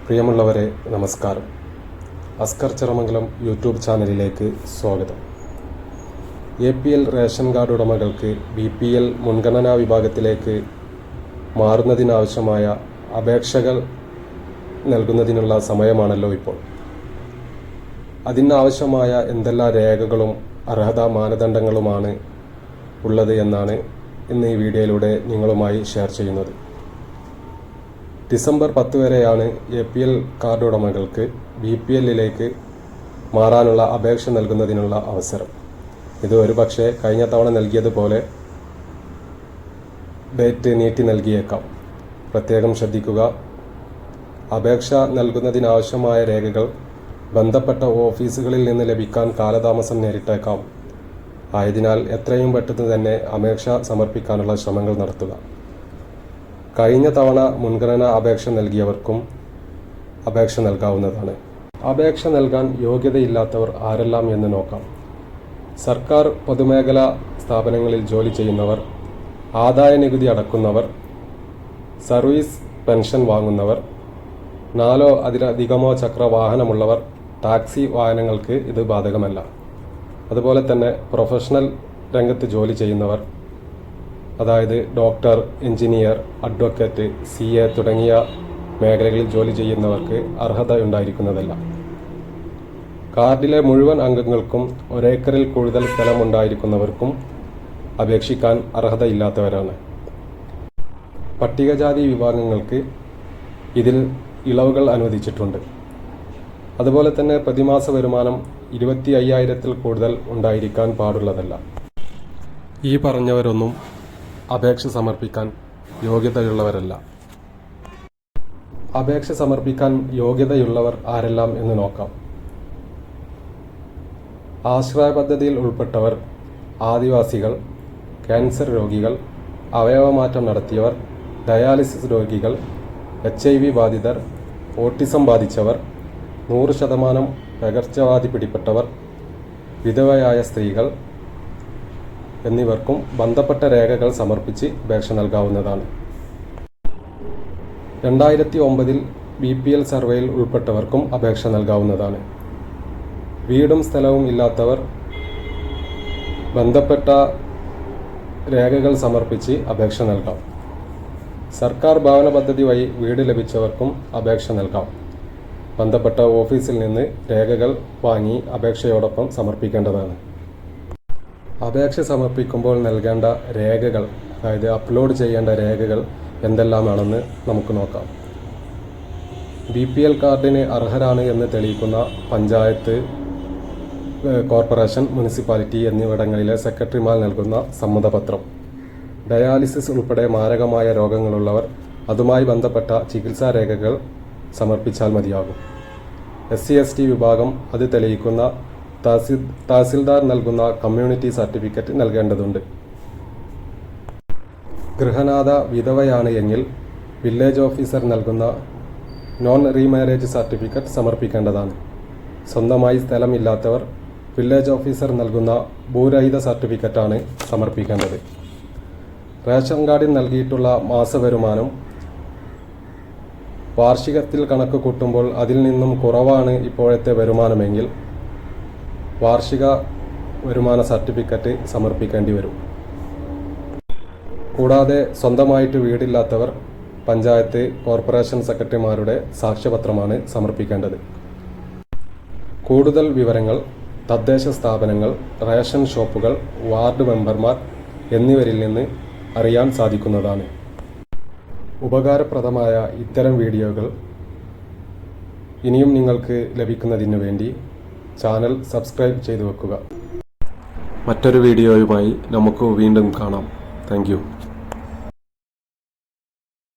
പ്രിയമുള്ളവരെ നമസ്കാരം. അസ്കർ ചിറമംഗലം യൂട്യൂബ് ചാനലിലേക്ക് സ്വാഗതം. APL റേഷൻ കാർഡ് ഉടമകൾക്ക് BPL മുൻഗണനാ വിഭാഗത്തിലേക്ക് മാറുന്നതിനാവശ്യമായ അപേക്ഷകൾ നൽകുന്നതിനുള്ള സമയമാണല്ലോ ഇപ്പോൾ. അതിനാവശ്യമായ എന്തെല്ലാം രേഖകളും അർഹതാ മാനദണ്ഡങ്ങളുമാണ് ഉള്ളത് എന്നാണ് ഇന്ന് ഈ വീഡിയോയിലൂടെ നിങ്ങളുമായി ഷെയർ ചെയ്യുന്നത്. ഡിസംബർ 10 വരെയാണ് APL കാർഡ് ഉടമകൾക്ക് BPLലേക്ക് മാറാനുള്ള അപേക്ഷ നൽകുന്നതിനുള്ള അവസരം. ഇത് ഒരുപക്ഷെ കഴിഞ്ഞ തവണ നൽകിയതുപോലെ ഡേറ്റ് നീട്ടി നൽകിയേക്കാം. പ്രത്യേകം ശ്രദ്ധിക്കുക. അപേക്ഷ നൽകുന്നതിനാവശ്യമായ രേഖകൾ ബന്ധപ്പെട്ട ഓഫീസുകളിൽ നിന്ന് ലഭിക്കാൻ കാലതാമസം നേരിട്ടേക്കാം. ആയതിനാൽ എത്രയും പെട്ടെന്ന് തന്നെ അപേക്ഷ സമർപ്പിക്കാനുള്ള ശ്രമങ്ങൾ നടത്തുക. കഴിഞ്ഞ തവണ മുൻഗണനാ അപേക്ഷ നൽകിയവർക്കും അപേക്ഷ നൽകാവുന്നതാണ്. അപേക്ഷ നൽകാൻ യോഗ്യതയില്ലാത്തവർ ആരെല്ലാം എന്ന് നോക്കാം. സർക്കാർ പൊതുമേഖലാ സ്ഥാപനങ്ങളിൽ ജോലി ചെയ്യുന്നവർ, ആദായ നികുതി അടക്കുന്നവർ, സർവീസ് പെൻഷൻ വാങ്ങുന്നവർ, 4 അതിലധികമോ ചക്ര വാഹനമുള്ളവർ, ടാക്സി വാഹനങ്ങൾക്ക് ഇത് ബാധകമല്ല. അതുപോലെ തന്നെ പ്രൊഫഷണൽ രംഗത്ത് ജോലി ചെയ്യുന്നവർ, അതായത് ഡോക്ടർ, എഞ്ചിനീയർ, അഡ്വക്കേറ്റ്, CA തുടങ്ങിയ മേഖലകളിൽ ജോലി ചെയ്യുന്നവർക്ക് അർഹത ഉണ്ടായിരിക്കുന്നതല്ല. കാർഡിലെ മുഴുവൻ അംഗങ്ങൾക്കും ഒരേക്കറിൽ കൂടുതൽ സ്ഥലമുണ്ടായിരിക്കുന്നവർക്കും അപേക്ഷിക്കാൻ അർഹതയില്ലാത്തവരാണ്. പട്ടികജാതി വിഭാഗങ്ങൾക്ക് ഇതിൽ ഇളവുകൾ അനുവദിച്ചിട്ടുണ്ട്. അതുപോലെ തന്നെ പ്രതിമാസ വരുമാനം 25,000-ൽ കൂടുതൽ ഉണ്ടായിരിക്കാൻ പാടുള്ളതല്ല. ഈ പറഞ്ഞവരൊന്നും അപേക്ഷ സമർപ്പിക്കാൻ യോഗ്യതയുള്ളവരല്ല. അപേക്ഷ സമർപ്പിക്കാൻ യോഗ്യതയുള്ളവർ ആരെല്ലാം എന്ന് നോക്കാം. ആശ്രയ പദ്ധതിയിൽ ഉൾപ്പെട്ടവർ, ആദിവാസികൾ, ക്യാൻസർ രോഗികൾ, അവയവമാറ്റം നടത്തിയവർ, ഡയാലിസിസ് രോഗികൾ, HIV ബാധിതർ, ഓട്ടിസം ബാധിച്ചവർ, 100% പകർച്ചവ്യാധി പിടിപെട്ടവർ, വിധവയായ സ്ത്രീകൾ എന്നിവർക്കും ബന്ധപ്പെട്ട രേഖകൾ സമർപ്പിച്ച് അപേക്ഷ നൽകാവുന്നതാണ്. 2009-ൽ BPL സർവേയിൽ ഉൾപ്പെട്ടവർക്കും അപേക്ഷ നൽകാവുന്നതാണ്. വീടും സ്ഥലവും ഇല്ലാത്തവർ ബന്ധപ്പെട്ട രേഖകൾ സമർപ്പിച്ച് അപേക്ഷ നൽകാം. സർക്കാർ ഭവന പദ്ധതി വഴി വീട് ലഭിച്ചവർക്കും അപേക്ഷ നൽകാം. ബന്ധപ്പെട്ട ഓഫീസിൽ നിന്ന് രേഖകൾ വാങ്ങി അപേക്ഷയോടൊപ്പം സമർപ്പിക്കേണ്ടതാണ്. അപേക്ഷ സമർപ്പിക്കുമ്പോൾ നൽകേണ്ട രേഖകൾ, അതായത് അപ്ലോഡ് ചെയ്യേണ്ട രേഖകൾ എന്തെല്ലാമാണെന്ന് നമുക്ക് നോക്കാം. BPL കാർഡിന് അർഹരാണ് എന്ന് തെളിയിക്കുന്ന പഞ്ചായത്ത്, കോർപ്പറേഷൻ, മുനിസിപ്പാലിറ്റി എന്നിവിടങ്ങളിലെ സെക്രട്ടറിമാർ നൽകുന്ന സമ്മതപത്രം. ഡയാലിസിസ് ഉൾപ്പെടെ മാരകമായ രോഗങ്ങളുള്ളവർ അതുമായി ബന്ധപ്പെട്ട ചികിത്സാ രേഖകൾ സമർപ്പിച്ചാൽ മതിയാകും. SC/ST വിഭാഗം അത് തെളിയിക്കുന്ന തഹസിൽദാർ നൽകുന്ന കമ്മ്യൂണിറ്റി സർട്ടിഫിക്കറ്റ് നൽകേണ്ടതുണ്ട്. ഗൃഹനാഥ വിധവയാണ് എങ്കിൽ വില്ലേജ് ഓഫീസർ നൽകുന്ന നോൺ റീമാരേജ് സർട്ടിഫിക്കറ്റ് സമർപ്പിക്കേണ്ടതാണ്. സ്വന്തമായി സ്ഥലമില്ലാത്തവർ വില്ലേജ് ഓഫീസർ നൽകുന്ന ഭൂരഹിത സർട്ടിഫിക്കറ്റാണ് സമർപ്പിക്കേണ്ടത്. റേഷൻ കാർഡിൽ നൽകിയിട്ടുള്ള മാസവരുമാനം വാർഷികത്തിൽ കണക്ക് കൂട്ടുമ്പോൾ അതിൽ നിന്നും കുറവാണ് ഇപ്പോഴത്തെ വരുമാനമെങ്കിൽ വാർഷിക വരുമാന സർട്ടിഫിക്കറ്റ് സമർപ്പിക്കേണ്ടി വരും. കൂടാതെ സ്വന്തമായിട്ട് വീടില്ലാത്തവർ പഞ്ചായത്ത്, കോർപ്പറേഷൻ സെക്രട്ടറിമാരുടെ സാക്ഷ്യപത്രമാണ് സമർപ്പിക്കേണ്ടത്. കൂടുതൽ വിവരങ്ങൾ തദ്ദേശ സ്ഥാപനങ്ങൾ, റേഷൻ ഷോപ്പുകൾ, വാർഡ് മെമ്പർമാർ എന്നിവരിൽ നിന്ന് അറിയാൻ സാധിക്കുന്നതാണ്. ഉപകാരപ്രദമായ ഇത്തരം വീഡിയോകൾ ഇനിയും നിങ്ങൾക്ക് ലഭിക്കുന്നതിന് വേണ്ടി ചാനൽ സബ്സ്ക്രൈബ് ചെയ്തു വെക്കുക. മറ്റൊരു വീഡിയോയുമായി നമുക്ക് വീണ്ടും കാണാം. Thank you.